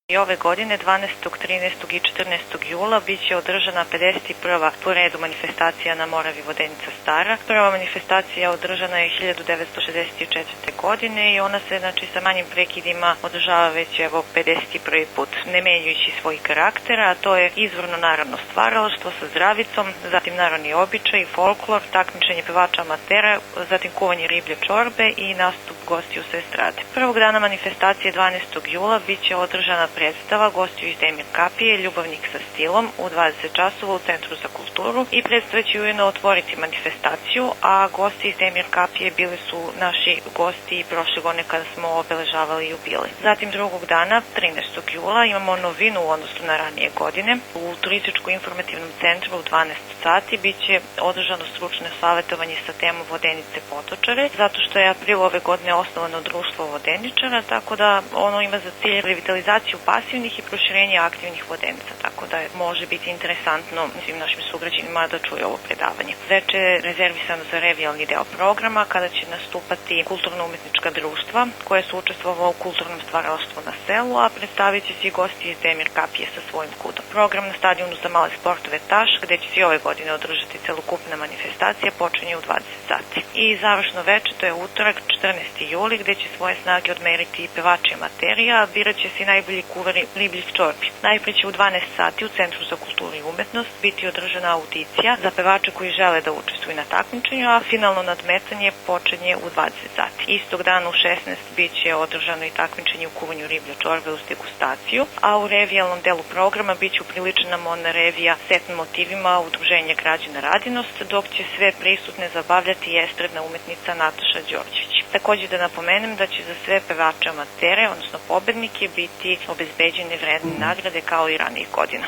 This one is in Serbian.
I ove godine, 12., 13. i 14. jula, bit će održana 51. po redu manifestacija na Moravi Vodenica Stara. Prva manifestacija održana je 1964. godine i ona se, sa manjim prekidima održava već 51. put, ne menjujući svoj karakter, a to je izvorno narodno stvaralaštvo sa zdravicom, zatim narodni običaj, folklor, takmičenje pevača amatera, zatim kuvanje riblje čorbe i nastup gostiju sa estrade. Prvog dana manifestacije 12. jula bit će održana predstava gostiju iz Demir kapije Ljubavnik sa stilom u 20 časova u Centru za kulturu i predstava će ujedno otvoriti manifestaciju, a gosti iz Demir kapije bili su naši gosti prošle godine kada smo obeležavali jubilej. Zatim drugog dana, 13. jula, imamo novinu u odnosu na ranije godine. U turističko-informativnom centru u 12 sati bit će održano stručno savjetovanje sa temom Vodenice Potočare, zato što je april ove godine osnovano društvo vodeničara, tako da ono ima za cilj revitalizaciju pasivnih i proširenje aktivnih vodenica, tako da može biti interesantno svim našim sugrađanima da čuju ovo predavanje. Veče je rezervisano za revijalni deo programa, kada će nastupati kulturno-umetnička društva koje su učestvovala u kulturnom stvaralaštvu na selu, a predstavit će se i gosti iz Demir kapije sa svojim kudom. Program na stadionu za male sportove Taš, gde će se i ove godine održati celokupna manifestacija, počinje u 20 sati. I završno veče, to je utorak, 14. juli, gde će svoje snage odmeriti i pevači amaterija, a birat će se i najbolji kuvari ribljih čorbi. Najpre će u 12 sati u Centru za kulturu i umetnost biti održana audicija za pevače koji žele da učestvuju na takmičenju, a finalno nadmetanje počinje u 20 sati. Istog dana u 16 bit će održano i takmičenje u kuvanju riblje čorbe uz degustaciju, a u revijalnom delu programa bit će upriličena modna revija s etnim motivima Udruženja građana Radinost, dok će sve prisutne zabavljati i estradna umetnica Nataša Đorđević. Takođe da napomenem da će za sve pevače amatere, odnosno pobednike, biti obezbeđene vredne nagrade kao i ranijih godina.